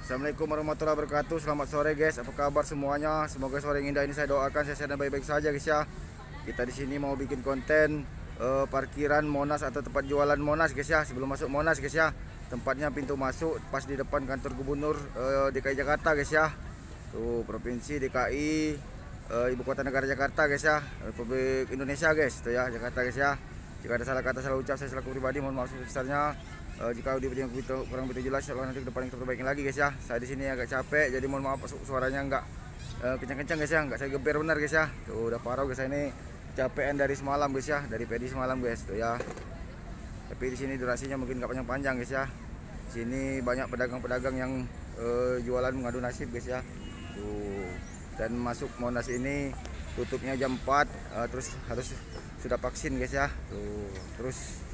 Assalamualaikum warahmatullahi wabarakatuh. Selamat sore guys. Apa kabar semuanya? Semoga sore yang indah ini saya doakan sehat dan baik-baik saja guys ya. Kita di sini mau bikin konten parkiran Monas atau tempat jualan Monas guys ya. Sebelum masuk Monas guys ya. Tempatnya pintu masuk pas di depan kantor gubernur DKI Jakarta guys ya. Tuh Provinsi DKI Ibu Kota Negara Jakarta guys ya. Republik Indonesia guys. Tuh ya Jakarta guys ya. Jika ada salah kata salah ucap saya selaku pribadi mohon maaf sebesarnya. Jika audio yang kurang begitu jelas, insyaallah nanti ke depan kita perbaikin lagi guys ya. Saya di sini agak capek, jadi mohon maaf suaranya enggak kencang-kencang guys ya, enggak saya geber benar guys ya. Tuh udah parah guys saya ini capean dari semalam guys ya, dari pagi semalam guys tuh ya. Tapi di sini durasinya mungkin enggak panjang-panjang guys ya. Di sini banyak pedagang-pedagang yang jualan mengadu nasib guys ya. Tuh. Dan masuk Monas ini tutupnya jam 4, terus harus sudah vaksin guys ya. Tuh. Terus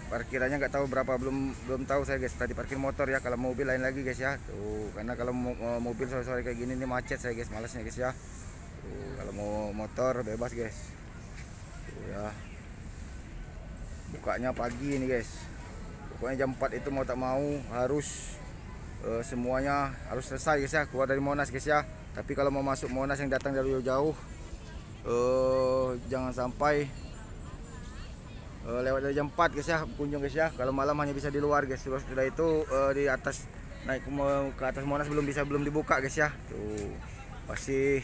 parkirannya nggak tahu berapa, belum tahu saya guys. Tadi parkir motor ya, kalau mobil lain lagi guys ya. Tuh karena kalau mobil sore-sore kayak gini nih macet saya guys, malasnya guys ya. Tuh kalau mau motor bebas guys. Tuh ya, bukanya pagi ini guys, pokoknya jam 4 itu mau tak mau harus semuanya harus selesai guys ya, keluar dari Monas guys ya. Tapi kalau mau masuk Monas yang datang dari jauh jangan sampai lewat dari jam 4 guys ya, kunjung guys ya. Kalau malam hanya bisa di luar guys. Terus sudah itu di atas, naik ke atas Monas belum dibuka guys ya. Tuh pasti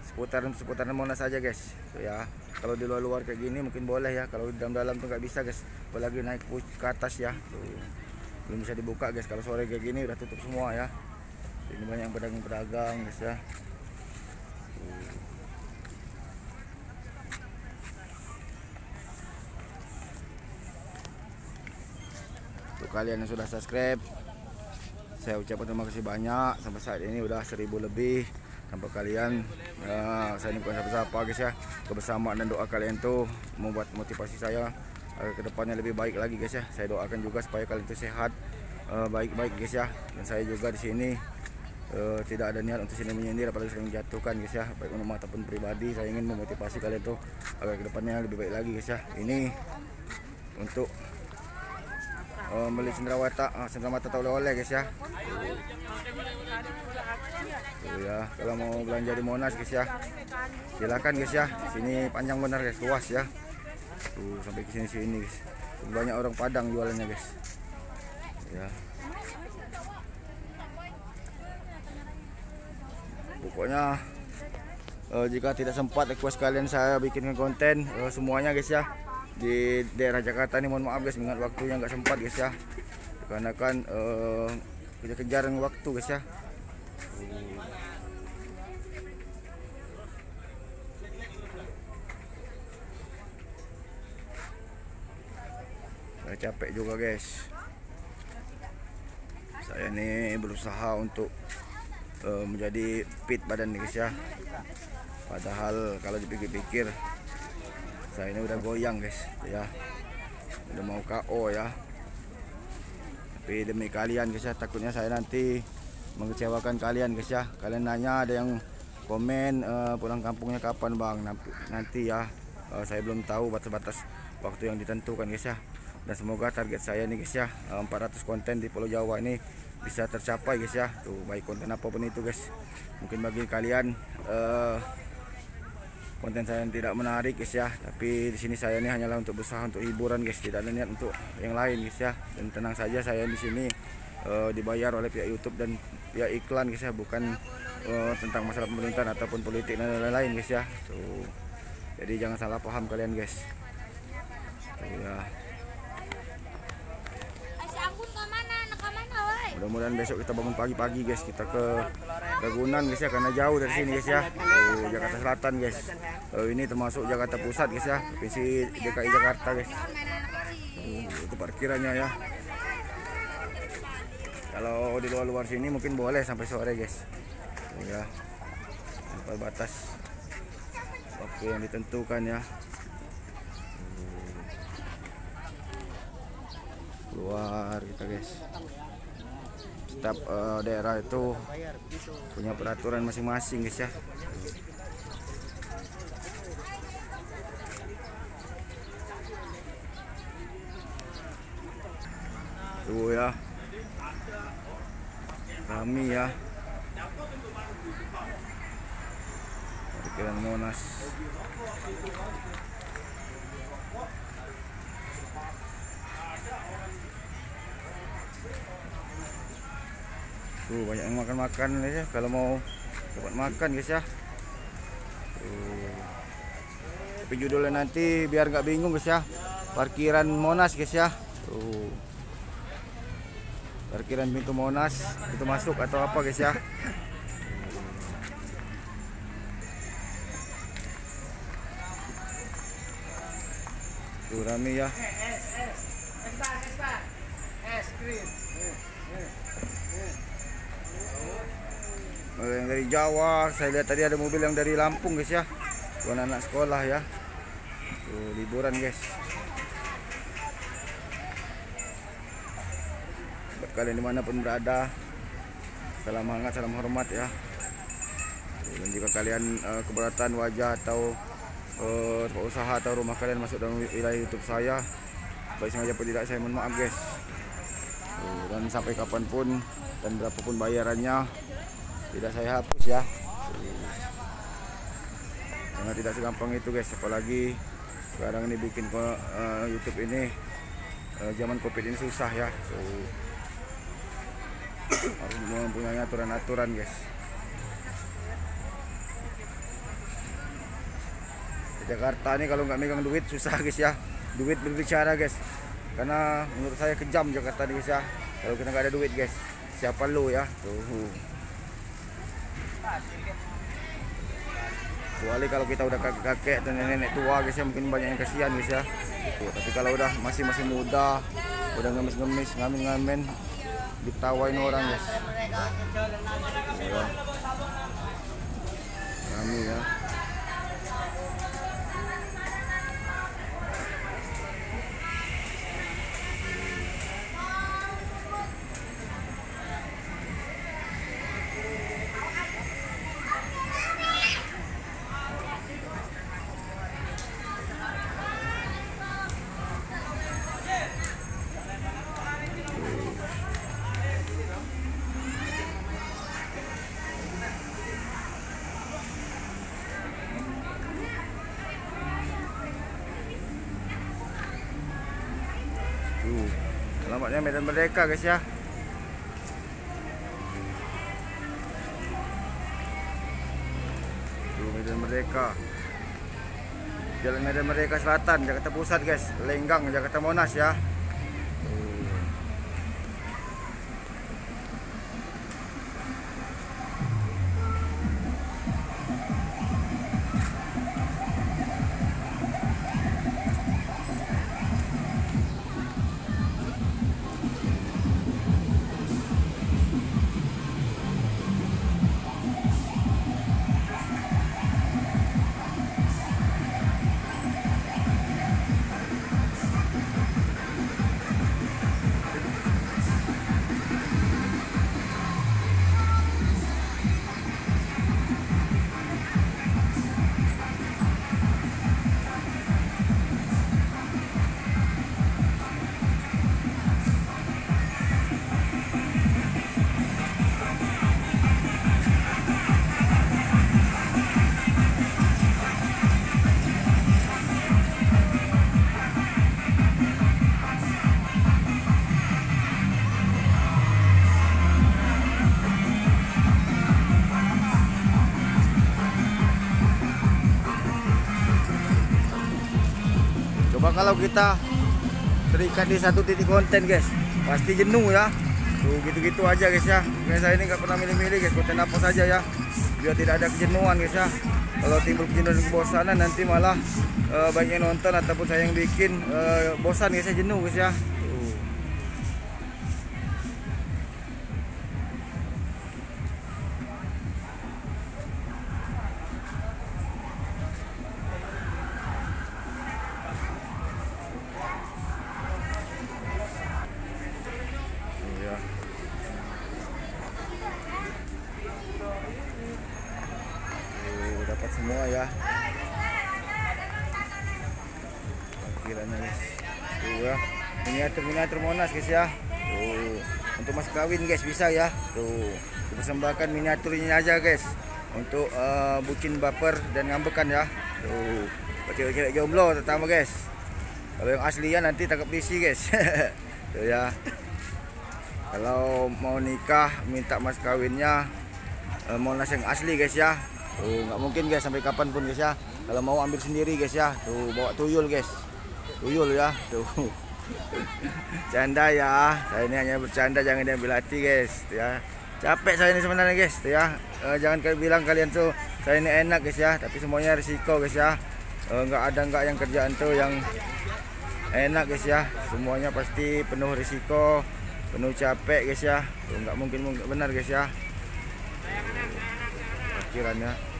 seputaran Monas aja guys. Tuh ya. Kalau di luar kayak gini mungkin boleh ya. Kalau di dalam tuh nggak bisa guys. Apalagi naik ke atas ya. Tuh belum bisa dibuka guys. Kalau sore kayak gini udah tutup semua ya. Ini banyak pedagang-pedagang guys ya. Untuk kalian yang sudah subscribe, saya ucapkan terima kasih banyak. Sampai saat ini udah 1000 lebih. Tanpa kalian saya ini bukan siapa-siapa guys ya. Kebersamaan dan doa kalian tuh membuat motivasi saya agar kedepannya lebih baik lagi guys ya. Saya doakan juga supaya kalian itu sehat, baik-baik guys ya. Dan saya juga di sini tidak ada niat untuk sini menyindir apalagi sering menjatuhkan guys ya, baik umum ataupun pribadi. Saya ingin memotivasi kalian tuh agar kedepannya lebih baik lagi guys ya. Ini untuk beli cenderamata tak oleh-oleh guys ya. Tuh ya, kalau mau belanja di Monas guys ya, silakan guys ya. Sini panjang benar guys, luas ya. Tuh sampai ke sini guys. Banyak orang Padang jualannya guys. Ya. Pokoknya jika tidak sempat request kalian saya bikinkan konten semuanya guys ya. Di daerah Jakarta ini mohon maaf guys, mengingat waktunya nggak sempat guys ya, karena kan kejar-kejaran waktu guys ya. Saya capek juga guys. Saya ini berusaha untuk menjadi fit badan nih guys ya. Padahal kalau dipikir-pikir saya ini udah goyang guys ya, udah mau KO ya. Tapi demi kalian guys ya, takutnya saya nanti mengecewakan kalian guys ya. Kalian nanya ada yang komen pulang kampungnya kapan bang, nanti ya. Saya belum tahu batas-batas waktu yang ditentukan guys ya. Dan semoga target saya nih guys ya, 400 konten di Pulau Jawa ini bisa tercapai guys ya. Tuh baik konten apapun itu guys. Mungkin bagi kalian konten saya yang tidak menarik guys ya, tapi di sini saya ini hanyalah untuk berusaha untuk hiburan guys, tidak ada niat untuk yang lain guys ya. Dan tenang saja, saya di sini dibayar oleh pihak YouTube dan pihak iklan guys ya, bukan tentang masalah pemerintahan ataupun politik dan lain-lain guys ya. Tuh. Jadi jangan salah paham kalian guys. Tuh ya. Mudah-mudahan besok kita bangun pagi-pagi guys, kita ke Ragunan guys ya, karena jauh dari sini guys ya. Jakarta Selatan guys. Ini termasuk Jakarta Pusat guys ya, Provinsi DKI Jakarta guys. Itu parkirannya ya. Kalau di luar sini mungkin boleh sampai sore guys. Ya. Sampai batas waktu yang ditentukan ya. Keluar kita guys. Setiap daerah itu punya peraturan masing-masing guys ya. Tuh ya, Rami ya. Parkiran Monas. Tuh banyak yang makan-makan ya, kalau mau dapat makan guys ya. Tapi judulnya nanti biar nggak bingung guys ya, parkiran Monas guys ya. Tuh. Parkiran pintu Monas, itu masuk atau apa guys ya. Tuh rame ya. Yang dari Jawa, saya lihat tadi ada mobil yang dari Lampung guys ya. Tuh anak-anak sekolah ya. Tuh liburan guys. Buat kalian dimanapun berada, salam hangat, salam hormat ya. Dan jika kalian keberatan wajah atau usaha atau rumah kalian masuk dalam wilayah YouTube saya, baik sengaja pun tidak, saya mohon maaf guys. Dan sampai kapanpun dan berapapun bayarannya tidak saya hapus ya. Karena tidak segampang itu guys, apalagi sekarang ini bikin YouTube ini zaman Covid ini susah ya. Harus mempunyai aturan-aturan guys. Di Jakarta ini kalau nggak megang duit susah guys ya. Duit berbicara guys. Karena menurut saya kejam Jakarta nih guys ya. Kalau kita nggak ada duit guys, siapa lu ya? Tuh. Kecuali kalau kita udah kakek-kakek dan nenek tua guys ya, mungkin banyak yang kasihan guys ya. Tuh, tapi kalau udah masih muda, udah ngemis-ngemis, ngamen-ngamen, diketawain orang guys. Ya. Kami ya. Alamatnya Medan Merdeka guys ya. Tuh Medan Merdeka. Jalan Medan Merdeka Selatan, Jakarta Pusat guys. Lenggang, Jakarta Monas ya. Coba kalau kita terikat di satu titik konten guys, pasti jenuh ya. Tuh gitu-gitu aja guys ya. Kayak saya ini nggak pernah milih-milih guys, konten apa saja ya, biar tidak ada kejenuhan guys ya. Kalau timbul kejenuhan dan kebosanan, nanti malah banyak yang nonton ataupun saya yang bikin bosan guys ya, jenuh guys ya. Dapat semua ya parkirannya guys. Tuh ya, miniatur Monas guys ya. Tuh untuk mas kawin guys, bisa ya. Tuh, dipersembahkan miniaturnya aja guys. Untuk bucin baper dan ngambekan ya. Tuh, buat cewek-cewek jomblo terutama guys. Kalau yang aslinya nanti tangkap polisi guys. Tuh ya. Kalau mau nikah minta mas kawinnya Monas yang asli guys ya. Tuh, nggak mungkin guys sampai kapanpun guys ya. Kalau mau ambil sendiri guys ya. Tuh, bawa tuyul guys. Tuyul ya. Tuh. Canda ya, saya ini hanya bercanda, jangan diambil hati guys ya. Capek saya ini sebenarnya guys ya. Jangan kalian bilang kalian tuh saya ini enak guys ya, tapi semuanya risiko guys ya. Nggak yang kerjaan tuh yang enak guys ya. Semuanya pasti penuh risiko, penuh capek guys ya. Tuh, nggak mungkin benar guys ya. Pikirannya.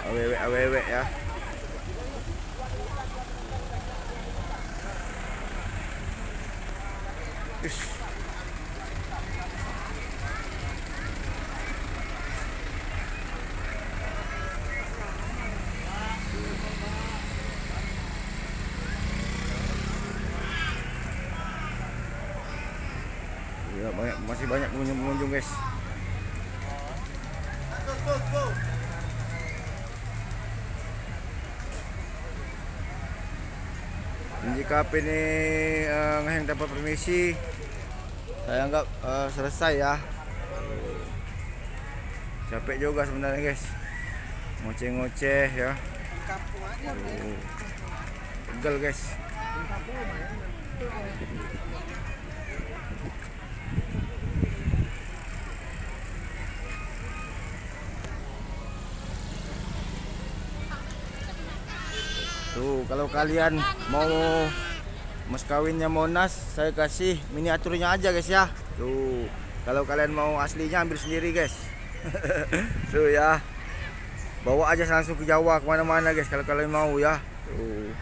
Awewe ya. Ish. Ya, masih banyak pengunjung guys. Jika ini ngeheng tanpa permisi, saya anggap selesai ya. Capek juga sebenarnya guys, ngoceh-ngoceh ya. Pegel guys. Tuh, kalau kalian mau mas kawinnya Monas, saya kasih miniaturnya aja guys ya. Tuh, kalau kalian mau aslinya ambil sendiri guys. Tuh ya, bawa aja langsung ke Jawa kemana-mana guys kalau kalian mau ya. Tuh,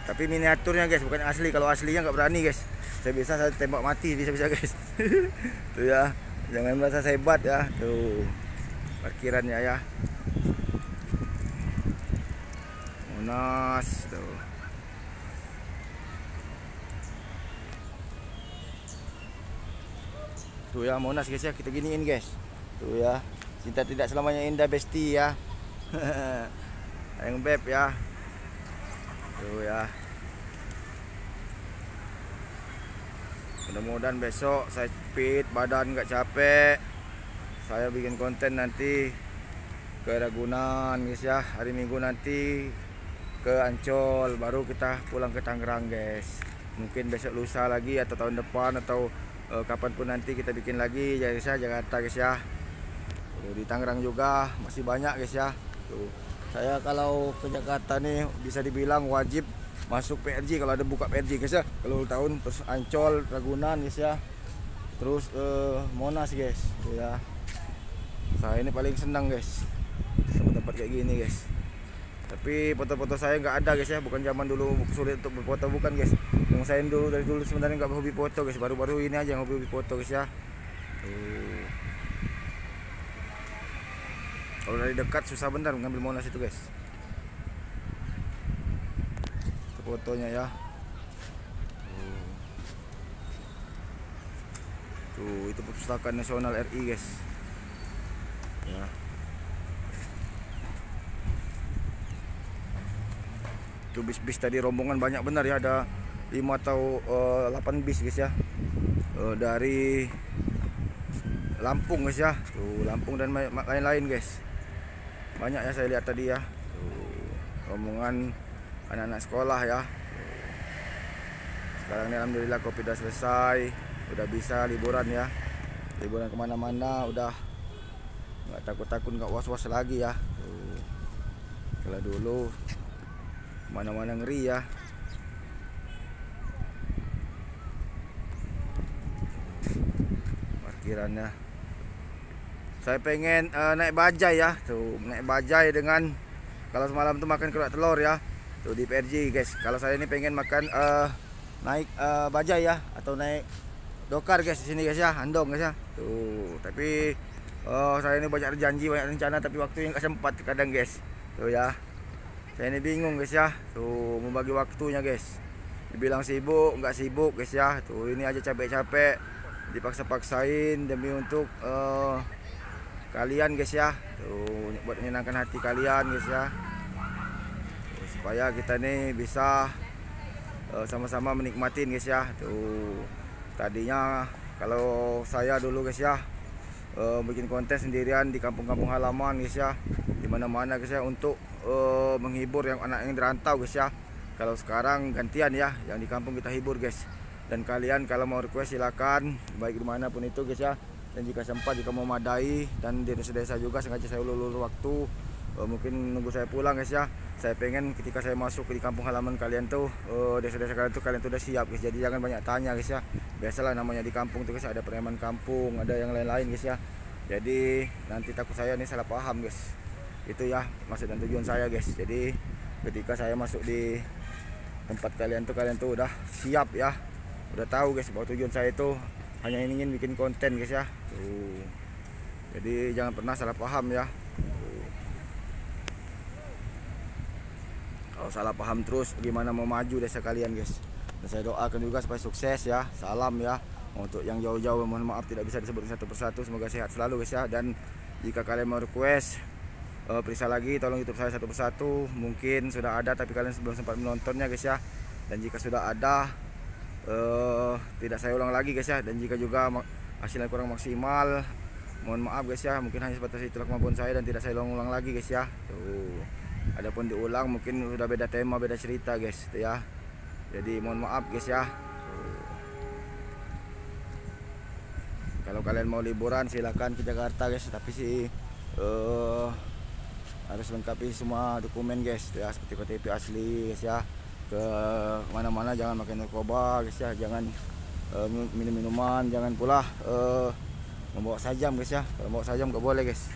tapi miniaturnya guys, bukan asli. Kalau aslinya nggak berani guys, saya tembak mati bisa guys. Tuh ya, jangan merasa hebat ya. Tuh, parkirannya ya. Monas tuh. Tuh ya Monas guys ya, kita giniin guys. Tuh ya, cinta tidak selamanya indah besti ya. Yang beb ya. Tuh ya. Mudah-mudahan besok saya fit, badan nggak capek. Saya bikin konten nanti ke Ragunan guys ya. Hari Minggu nanti ke Ancol, baru kita pulang ke Tangerang guys. Mungkin besok lusa lagi atau tahun depan atau kapanpun nanti kita bikin lagi ya guys ya, Jakarta guys ya. Tuh, di Tangerang juga masih banyak guys ya. Tuh, saya kalau ke Jakarta nih bisa dibilang wajib masuk PRJ kalau ada buka PRJ guys ya. Kalau tahun terus Ancol, Ragunan guys ya. Terus Monas guys. Tuh ya. Saya ini paling senang guys tempat kayak gini guys. Tapi foto-foto saya nggak ada guys ya, bukan zaman dulu sulit untuk berfoto, bukan guys. Yang saya dari dulu sebenarnya nggak hobi foto guys, baru-baru ini aja yang hobi foto guys ya. Kalau dari dekat susah benar ngambil Monas itu guys. Itu fotonya ya. Tuh, itu Perpustakaan Nasional RI guys. Ya. Tuh bis-bis tadi rombongan banyak benar ya, ada 5 atau 8 bis guys ya. Dari Lampung guys ya. Tuh, Lampung dan lain-lain guys. Banyak ya saya lihat tadi ya. Tuh, rombongan anak-anak sekolah ya. Tuh. Sekarang ini alhamdulillah Covid udah selesai, udah bisa liburan ya. Liburan kemana-mana udah nggak takut-takut, nggak was-was lagi ya. Tuh. Kalau dulu mana-mana ngeri ya. Parkirannya. Saya pengen naik bajai ya. Tuh, naik bajai dengan kalau semalam tuh makan kerak telur ya. Tuh di PRJ guys. Kalau saya ini pengen makan naik bajai ya atau naik dokar guys di sini guys ya, Andong guys ya. Tuh, tapi saya ini banyak janji, banyak rencana tapi waktunya nggak sempat kadang guys. Tuh ya. Saya ini bingung guys ya. Tuh membagi waktunya guys. Dibilang sibuk, nggak sibuk guys ya. Tuh ini aja capek-capek, dipaksa-paksain demi untuk kalian guys ya. Tuh buat menyenangkan hati kalian guys ya. Tuh, supaya kita nih bisa sama-sama menikmatin guys ya. Tuh tadinya kalau saya dulu guys ya bikin konten sendirian di kampung-kampung halaman guys ya, dimana-mana guys ya, untuk menghibur yang anak yang dirantau guys ya. Kalau sekarang gantian ya, yang di kampung kita hibur guys. Dan kalian kalau mau request silakan, baik dimanapun itu guys ya. Dan jika sempat, jika mau madai dan di desa-desa juga, sengaja saya ulur waktu, mungkin nunggu saya pulang guys ya. Saya pengen ketika saya masuk di kampung halaman kalian tuh, desa-desa kalian tuh udah siap guys. Jadi jangan banyak tanya guys ya. Biasalah namanya di kampung tuh guys, ada preman kampung, ada yang lain-lain guys ya. Jadi nanti takut saya nih salah paham guys. Itu ya maksud dan tujuan saya guys. Jadi ketika saya masuk di tempat kalian tuh udah siap ya. Udah tahu guys bahwa tujuan saya itu hanya ingin bikin konten guys ya. Tuh. Jadi jangan pernah salah paham ya. Kalau salah paham terus gimana mau maju desa kalian guys. Dan saya doakan juga supaya sukses ya. Salam ya. Untuk yang jauh-jauh mohon maaf tidak bisa disebut satu persatu. Semoga sehat selalu guys ya. Dan jika kalian mau request periksa lagi tolong YouTube saya satu persatu. Mungkin sudah ada tapi kalian belum sempat menontonnya guys ya. Dan jika sudah ada tidak saya ulang lagi guys ya. Dan jika juga hasilnya kurang maksimal, mohon maaf guys ya. Mungkin hanya sebatas itulah kemampuan saya dan tidak saya ulang lagi guys ya. Tuh. Adapun diulang mungkin sudah beda tema, beda cerita guys tuh ya. Jadi mohon maaf guys ya. Kalau kalian mau liburan silakan ke Jakarta guys, tapi sih harus lengkapi semua dokumen guys ya, seperti KTP asli guys ya. Ke mana-mana jangan pakai narkoba guys ya, jangan minum minuman, jangan pula membawa sajam guys ya. Kalau bawa sajam nggak boleh guys,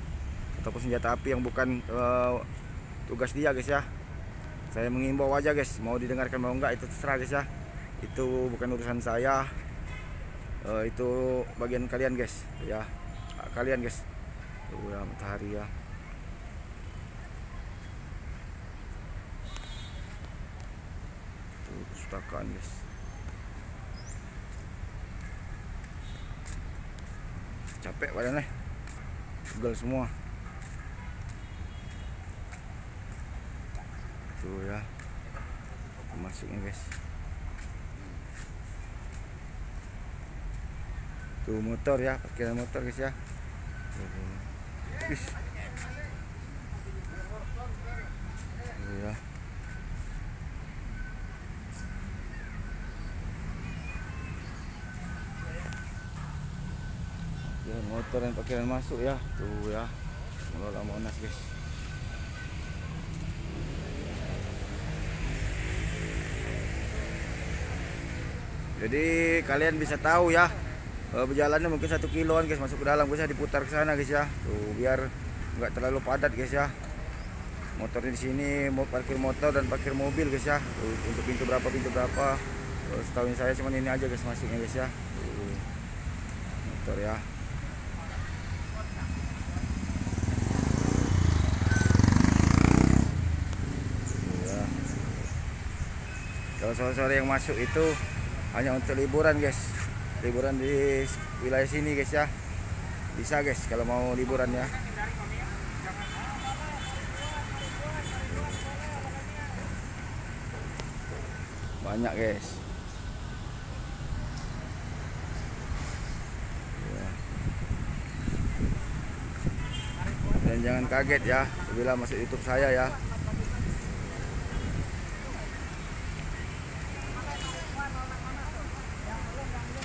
ataupun senjata api yang bukan tugas dia guys ya. Saya mengimbau aja guys, mau didengarkan mau enggak itu terserah guys ya. Itu bukan urusan saya, itu bagian kalian guys ya, kalian guys. Tuh ya matahari ya. Tuh pustakaan guys. Capek badannya, pegal semua. Tuh ya masuknya guys. Tuh motor ya, parkiran motor guys ya. Tuh ya. Motor dan parkiran masuk ya. Tuh ya, mengelola Monas guys. Jadi kalian bisa tahu ya, berjalannya mungkin 1 kiloan guys, masuk ke dalam guys ya, diputar ke sana guys ya. Tuh biar nggak terlalu padat guys ya. Motornya di sini mau parkir motor dan parkir mobil guys ya. Tuh, untuk pintu berapa. Setahu saya cuma ini aja guys masuknya guys ya. Tuh, motor ya. Kalau sore-sore yang masuk itu hanya untuk liburan guys, liburan di wilayah sini guys ya. Bisa guys kalau mau liburan ya. Banyak guys ya. Dan jangan kaget ya bila masuk YouTube saya ya.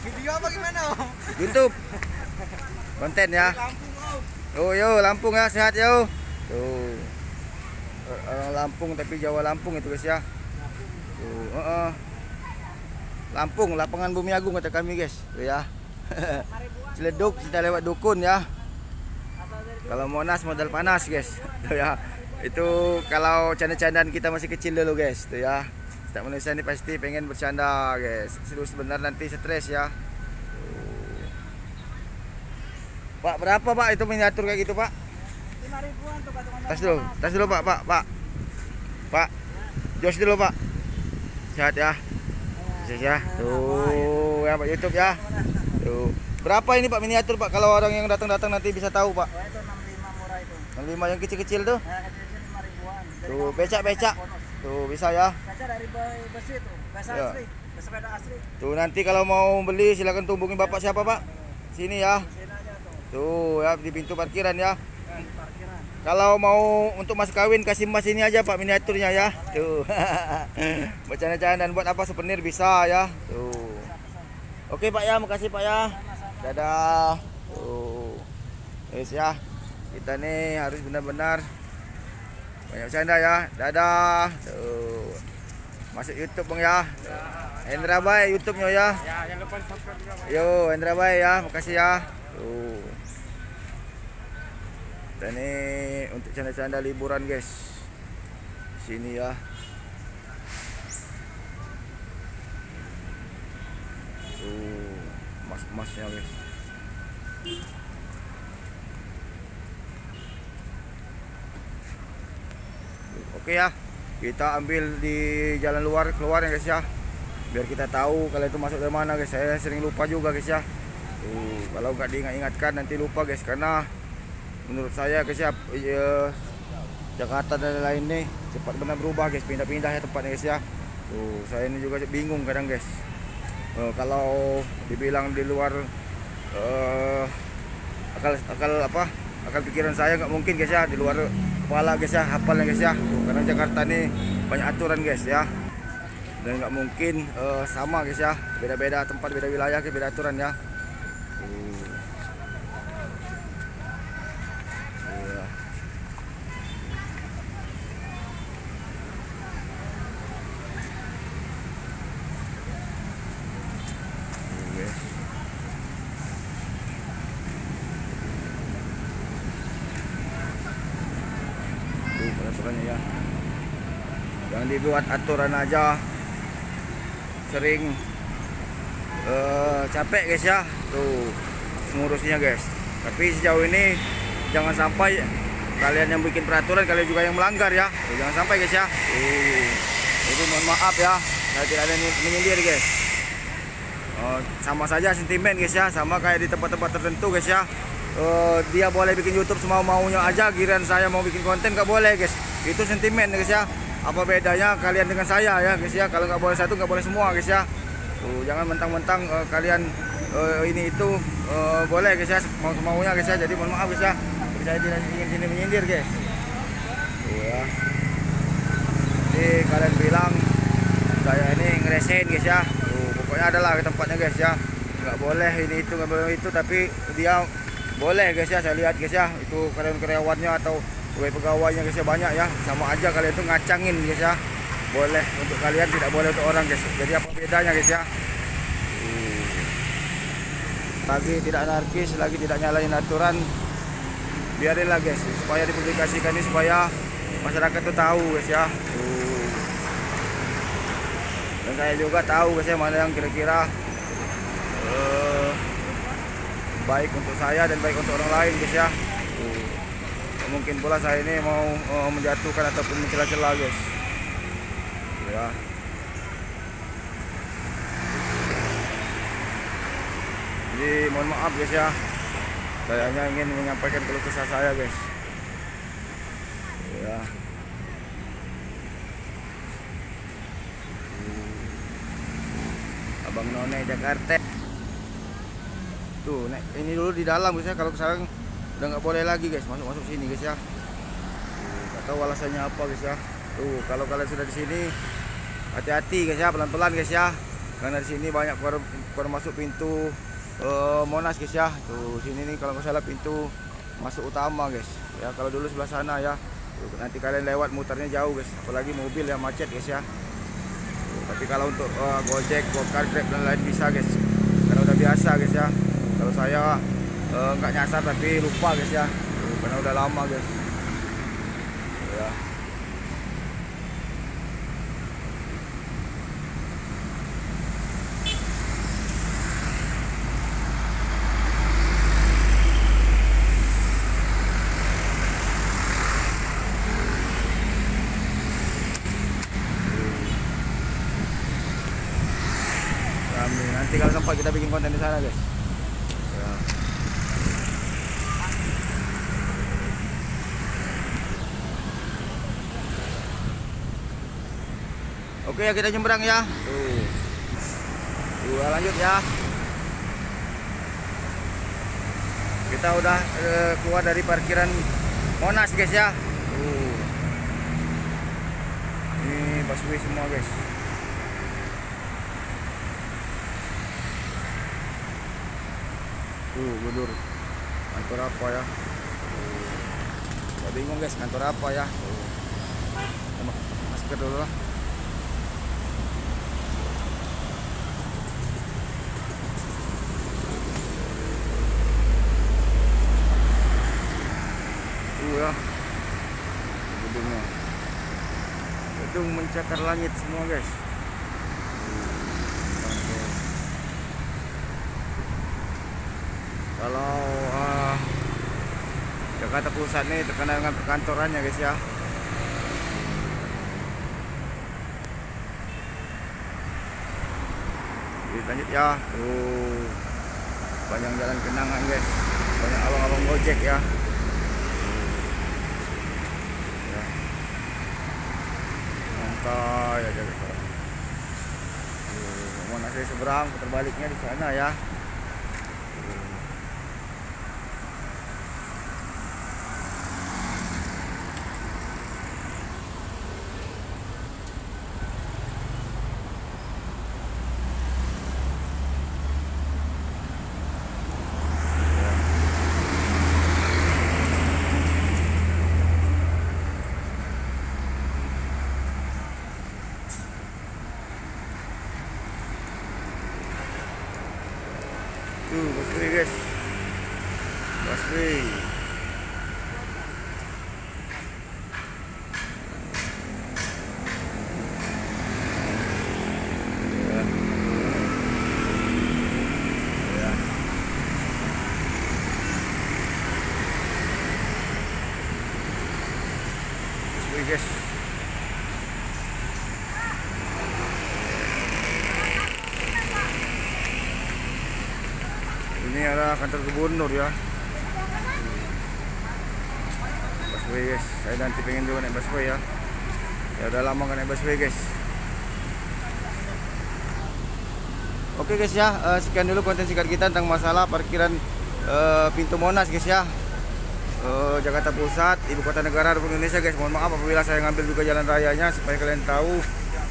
Video apa gimana Om? YouTube konten ya. Oh yo Lampung ya, sehat yo. Tuh orang Lampung tapi Jawa Lampung itu guys ya. Tuh Lampung, lapangan Bumi Agung kata kami guys. Tuh ya. Ciledug kita lewat dukun ya. Kalau Monas modal panas guys. Tuh ya. Itu kalau canda-candaan kita masih kecil dulu guys. Tuh ya. Setiap manusia ini pasti pengen bercanda guys. Serius benar nanti stres ya. Pak berapa Pak itu miniatur kayak gitu Pak? 5 ribuan tuh patungan. Tas dulu Pak. Pak, jos dulu Pak. Sehat ya. Sukses ya. Tuh, ya Pak YouTube ya. Tuh. Berapa ini Pak miniatur Pak? Kalau orang yang datang-datang nanti bisa tahu Pak. Oh, itu 65 murah itu. 65 yang kecil-kecil tuh. Kecil-kecil 5 ribuan. Jadi Tuh, kalau becak-becak. bonus. Tuh, bisa ya. Kaca dari besi itu. Biasa Ya. asli. Sepeda asli. Tuh, nanti kalau mau beli silakan hubungin Bapak siapa Pak? Sini ya. Sini aja tuh. Tuh, ya di pintu parkiran ya. Di parkiran. Kalau mau untuk mas kawin kasih mas ini aja Pak miniaturnya ya. Tuh. Bercanda-canda dan buat apa souvenir bisa ya. Tuh. Oke Pak ya, makasih Pak ya. Dadah. Tuh. Yes ya. Kita nih harus benar-benar banyak bercanda ya. Dadah. Tuh. Masuk YouTube Bang ya. Hendra Bay YouTube-nya ya. Ya, jangan lupa subscribe juga, Bang. Yo, Hendra Bay ya, makasih ya. Tuh. Kita nih untuk canda-canda liburan guys. Sini ya. Tuh, emas-emasnya guys. Oke ya. Kita ambil di jalan luar keluar ya guys ya. Biar kita tahu kalau itu masuk dari mana guys. Saya sering lupa juga guys ya. Tuh, kalau nggak diingat-ingatkan nanti lupa guys, karena menurut saya guys ya, Jakarta dan lain nih cepat benar berubah guys, pindah-pindah ya tempatnya guys ya. Tuh, saya ini juga bingung kadang guys. Kalau dibilang di luar akal pikiran saya nggak mungkin guys ya, di luar kepala guys ya, hafalnya guys ya. Tuh, karena Jakarta nih banyak aturan guys ya, dan nggak mungkin sama guys ya, beda-beda tempat, beda wilayah, beda aturan ya. Iya. Guys. Tuh peraturannya ya. Jangan dibuat aturan aja, sering capek guys ya. Tuh ngurusnya guys. Tapi sejauh ini jangan sampai kalian yang bikin peraturan kalian juga yang melanggar ya. Tuh, jangan sampai guys ya. Jadi mohon maaf ya, saya tidak ada menyindir guys. Sama saja sentimen guys ya, sama kayak di tempat-tempat tertentu guys ya. Dia boleh bikin YouTube semau-maunya aja, giliran saya mau bikin konten nggak boleh guys. Itu sentimen guys ya. Apa bedanya kalian dengan saya ya guys ya? Kalau nggak boleh satu nggak boleh semua guys ya. Tuh, jangan mentang-mentang kalian ini itu boleh guys ya, mau-maunya guys ya. Jadi mohon maaf guys ya, saya tidak ingin menyindir guys. Tuh, ya. Jadi kalian bilang saya ini ngeresein guys ya. Tuh, pokoknya adalah ke tempatnya guys ya. Nggak boleh ini itu, nggak boleh itu, tapi dia boleh guys ya. Saya lihat guys ya, itu karyawan-karyawannya atau pegawainya guys ya banyak ya. Sama aja kalian itu ngacangin guys ya. Boleh untuk kalian, tidak boleh untuk orang guys. Jadi apa bedanya guys ya? Lagi tidak anarkis, lagi tidak nyalain aturan, biarinlah guys, supaya dipublikasikan ini, supaya masyarakat itu tahu guys ya. Dan saya juga tahu guys ya, mana yang kira-kira baik untuk saya dan baik untuk orang lain guys ya. Mungkin pula saya ini mau menjatuhkan ataupun mencela-cela guys ya. Jadi mohon maaf guys ya, saya hanya ingin menyampaikan keluh kesah saya guys ya. Abang None Jakarta tuh, ini dulu di dalam guys ya. Kalau sekarang udah nggak boleh lagi guys masuk sini guys ya. Nggak tahu alasannya apa guys ya. Tuh, kalau kalian sudah di sini hati-hati guys ya, pelan-pelan guys ya, karena di sini banyak keluar masuk pintu Monas guys ya. Tuh sini nih kalau nggak salah pintu masuk utama guys ya. Kalau dulu sebelah sana ya. Tuh, nanti kalian lewat mutarnya jauh guys, apalagi mobil yang macet guys ya. Tuh, tapi kalau untuk Gojek, Gokar, Grab dan lain bisa guys, karena udah biasa guys ya. Kalau saya nggak nyasar tapi lupa guys ya. Tuh, karena udah lama guys ya. nanti kalau sempat kita bikin konten di sana guys. Ya. Oke ya, kita nyebrang ya. Tuh lanjut ya. Kita udah keluar dari parkiran Monas guys ya. Ini busway semua guys. Gubernur kantor apa ya? Gak bingung guys, kantor apa ya? Masker dulu lah. Ya, gedungnya. Gedung mencakar langit semua guys. Kalau Jakarta Pusat nih terkenal dengan perkantorannya guys ya. Lanjut ya. Banyak jalan kenangan guys. Banyak abang-abang Gojek ya. Santai aja guys. Monas dari seberang, putar baliknya di sana ya. Busway guys, busway. Busway guys. Ini adalah kantor gubernur ya. Busway guys, saya nanti pengen juga naik busway ya. Ya udah lama kan naik busway guys. Oke guys ya, sekian dulu konten singkat kita tentang masalah parkiran pintu Monas guys ya. Jakarta Pusat, ibu kota negara Republik Indonesia guys. Mohon maaf apabila saya ngambil juga jalan rayanya supaya kalian tahu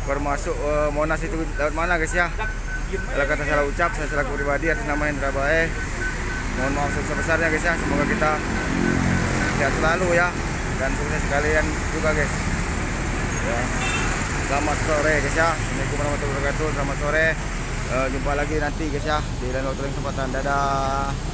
keluar masuk Monas itu lewat mana guys ya. Kalau kata salah ucap, saya selaku pribadi atas nama Hendra Bae, mohon maaf sebesar-besarnya guys ya. Semoga kita sehat selalu ya, dan sukses sekalian juga guys ya. Selamat sore guys ya. Assalamualaikum warahmatullahi wabarakatuh. Selamat sore. Jumpa lagi nanti guys ya di lain waktu dan kesempatan. Dadah.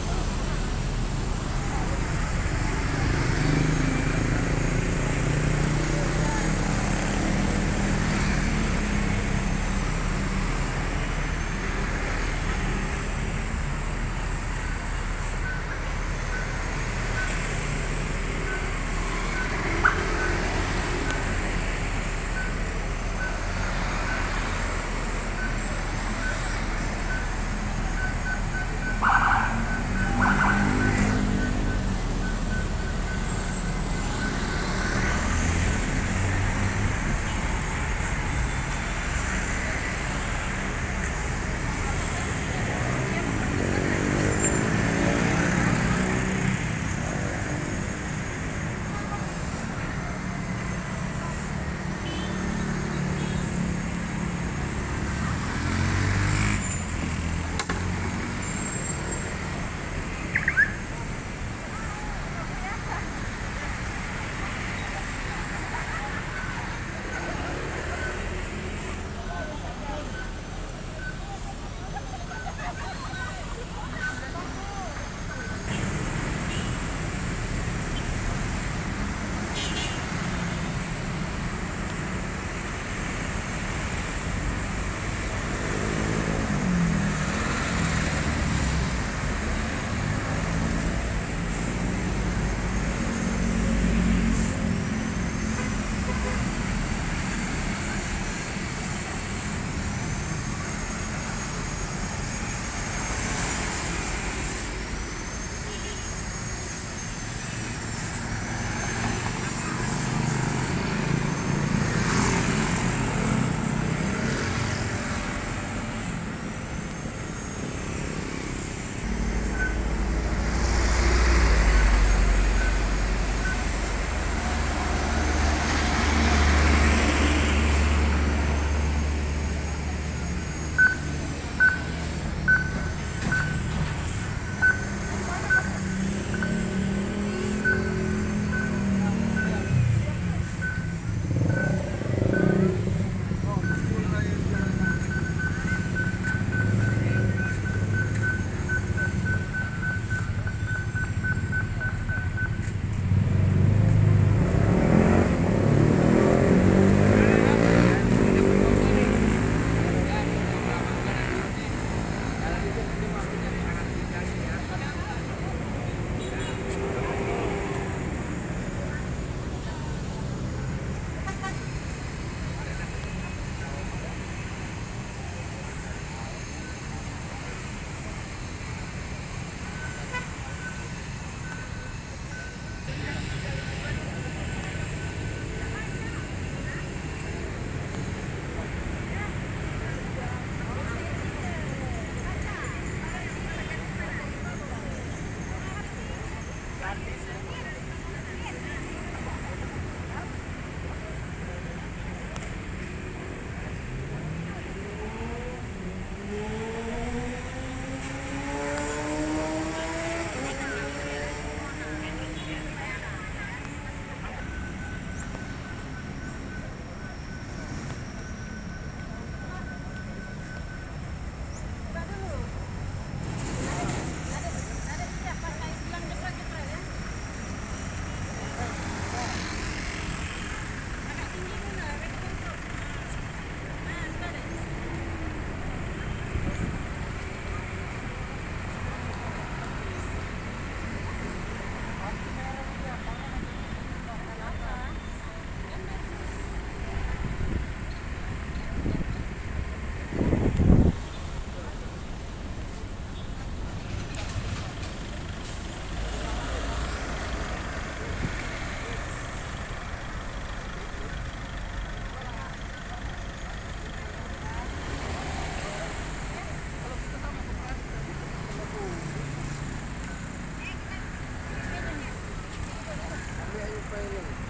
apa ini?